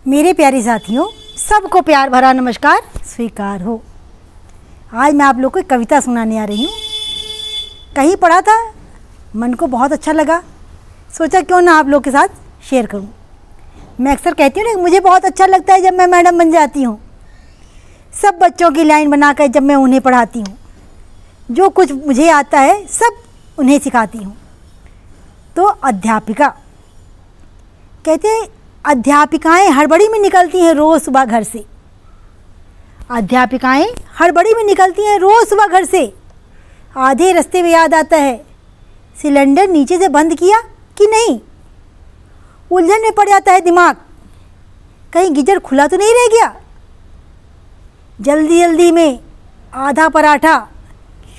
मेरे प्यारे साथियों, सबको प्यार भरा नमस्कार स्वीकार हो। आज मैं आप लोग को एक कविता सुनाने आ रही हूँ। कहीं पढ़ा था, मन को बहुत अच्छा लगा, सोचा क्यों ना आप लोग के साथ शेयर करूँ। मैं अक्सर कहती हूँ ना, मुझे बहुत अच्छा लगता है जब मैं मैडम बन जाती हूँ। सब बच्चों की लाइन बनाकर जब मैं उन्हें पढ़ाती हूँ, जो कुछ मुझे आता है सब उन्हें सिखाती हूँ। तो अध्यापिका कहते हैं, अध्यापिकाएं हड़बड़ी में निकलती हैं रोज़ सुबह घर से। अध्यापिकाएं हड़बड़ी में निकलती हैं रोज़ सुबह घर से। आधे रास्ते में याद आता है, सिलेंडर नीचे से बंद किया कि नहीं। उलझन में पड़ जाता है दिमाग, कहीं गीजर खुला तो नहीं रह गया। जल्दी जल्दी में आधा पराठा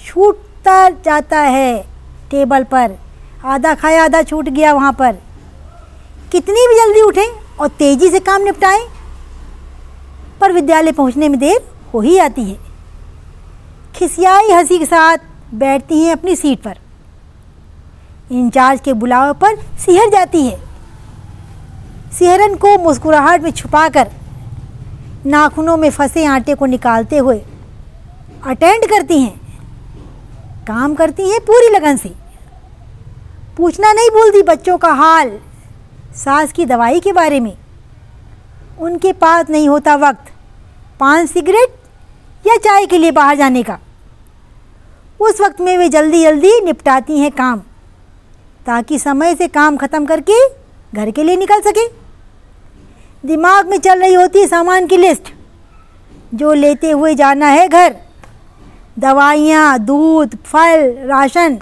छूटता जाता है टेबल पर, आधा खाया आधा छूट गया वहाँ पर। कितनी भी जल्दी उठें और तेज़ी से काम निपटाएं, पर विद्यालय पहुँचने में देर हो ही जाती है। खिसियाई हंसी के साथ बैठती हैं अपनी सीट पर। इंचार्ज के बुलावे पर सिहर जाती है। सिहरन को मुस्कुराहट में छुपाकर नाखूनों में फंसे आटे को निकालते हुए अटेंड करती हैं। काम करती हैं पूरी लगन से। पूछना नहीं भूलती बच्चों का हाल, सास की दवाई के बारे में। उनके पास नहीं होता वक्त पान सिगरेट या चाय के लिए बाहर जाने का। उस वक्त में वे जल्दी जल्दी निपटाती हैं काम, ताकि समय से काम ख़त्म करके घर के लिए निकल सके। दिमाग में चल रही होती है सामान की लिस्ट, जो लेते हुए जाना है घर। दवाइयाँ, दूध, फल, राशन।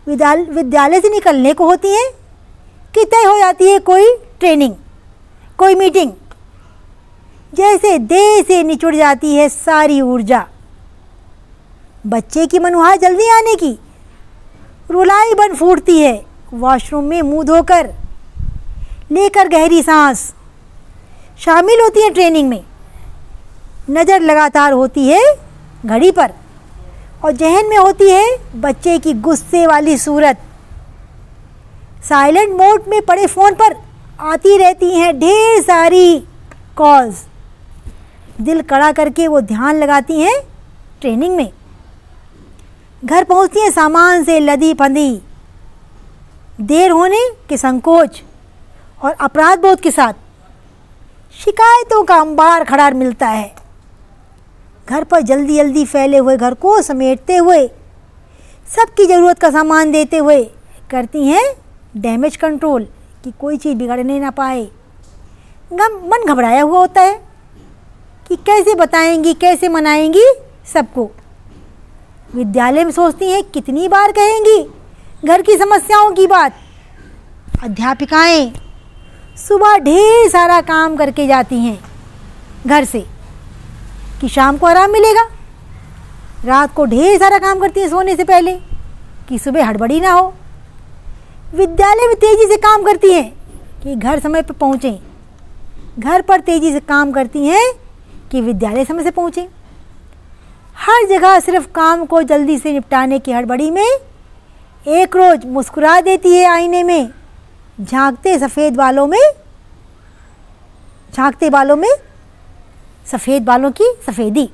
विद्यालय से निकलने को होती हैं कि तय हो जाती है कोई ट्रेनिंग, कोई मीटिंग। जैसे देह से निचुड़ जाती है सारी ऊर्जा। बच्चे की मनोहार जल्दी आने की रुलाई बन फूटती है वॉशरूम में मुंह धोकर, लेकर गहरी सांस। शामिल होती है ट्रेनिंग में। नज़र लगातार होती है घड़ी पर, और जहन में होती है बच्चे की गुस्से वाली सूरत। साइलेंट मोड में पड़े फ़ोन पर आती रहती हैं ढेर सारी कॉल्स। दिल कड़ा करके वो ध्यान लगाती हैं ट्रेनिंग में। घर पहुंचती हैं सामान से लदी फंदी, देर होने के संकोच और अपराध बोध के साथ। शिकायतों का अंबार खड़ा मिलता है। घर पर जल्दी जल्दी फैले हुए घर को समेटते हुए, सबकी ज़रूरत का सामान देते हुए करती हैं डैमेज कंट्रोल, कि कोई चीज़ बिगड़ने ना पाए। मन घबराया हुआ होता है कि कैसे बताएंगी, कैसे मनाएंगी सबको। विद्यालय में सोचती हैं कितनी बार कहेंगी घर की समस्याओं की बात। अध्यापिकाएं सुबह ढेर सारा काम करके जाती हैं घर से कि शाम को आराम मिलेगा। रात को ढेर सारा काम करती हैं सोने से पहले कि सुबह हड़बड़ी ना हो। विद्यालय में तेज़ी से काम करती हैं कि घर समय पर पहुँचें। घर पर तेज़ी से काम करती हैं कि विद्यालय समय से पहुँचें। हर जगह सिर्फ काम को जल्दी से निपटाने की हड़बड़ी में एक रोज़ मुस्कुरा देती है आईने में, झांकते बालों में सफ़ेद बालों की सफ़ेदी।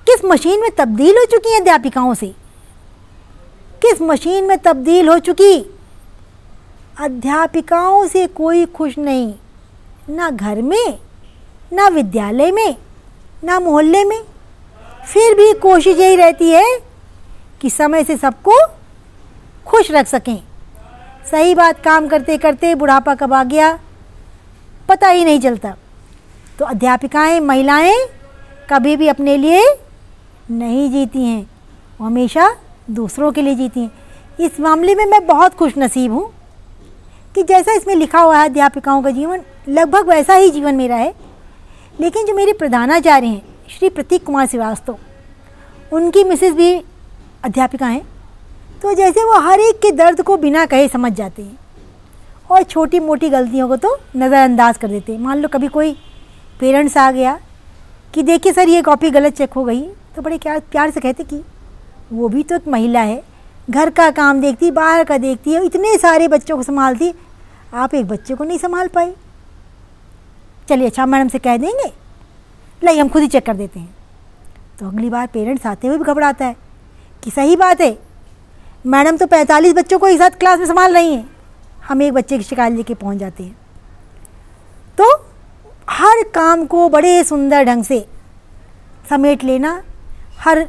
किस मशीन में तब्दील हो चुकी हैं अध्यापिकाओं से, किस मशीन में तब्दील हो चुकी। अध्यापिकाओं से कोई खुश नहीं, ना घर में, ना विद्यालय में, ना मोहल्ले में। फिर भी कोशिश यही रहती है कि समय से सबको खुश रख सकें। सही बात, काम करते करते बुढ़ापा कब आ गया पता ही नहीं चलता। तो अध्यापिकाएं, महिलाएं कभी भी अपने लिए नहीं जीती हैं, वो हमेशा दूसरों के लिए जीती हैं। इस मामले में मैं बहुत खुशनसीब हूँ कि जैसा इसमें लिखा हुआ है अध्यापिकाओं का जीवन, लगभग वैसा ही जीवन मेरा है। लेकिन जो मेरे प्रधानाचार्य हैं श्री प्रतीक कुमार श्रीवास्तव, उनकी मिसेस भी अध्यापिका हैं। तो जैसे वो हर एक के दर्द को बिना कहे समझ जाते हैं और छोटी मोटी गलतियों को तो नज़रअंदाज कर देते हैं। मान लो कभी कोई पेरेंट्स आ गया कि देखिए सर ये कॉपी गलत चेक हो गई, तो बड़े प्यार से कहते कि वो भी तो एक महिला है, घर का काम देखती, बाहर का देखती है, इतने सारे बच्चों को संभालती। आप एक बच्चे को नहीं संभाल पाई। चलिए अच्छा, मैडम से कह देंगे, नहीं हम खुद ही चेक कर देते हैं। तो अगली बार पेरेंट्स आते हुए भी घबराता है कि सही बात है, मैडम तो 45 बच्चों को एक साथ क्लास में संभाल रही हैं, हम एक बच्चे की शिकायत लेके पहुंच जाते हैं। तो हर काम को बड़े सुंदर ढंग से समेट लेना, हर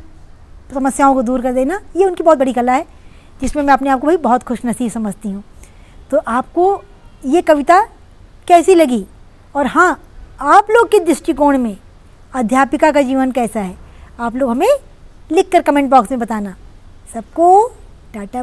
समस्याओं को दूर कर देना, ये उनकी बहुत बड़ी कला है, जिसमें मैं अपने आप को भाई बहुत खुशनसीब समझती हूँ। तो आपको ये कविता कैसी लगी, और हाँ, आप लोग के दृष्टिकोण में अध्यापिका का जीवन कैसा है, आप लोग हमें लिखकर कमेंट बॉक्स में बताना। सबको टाटा।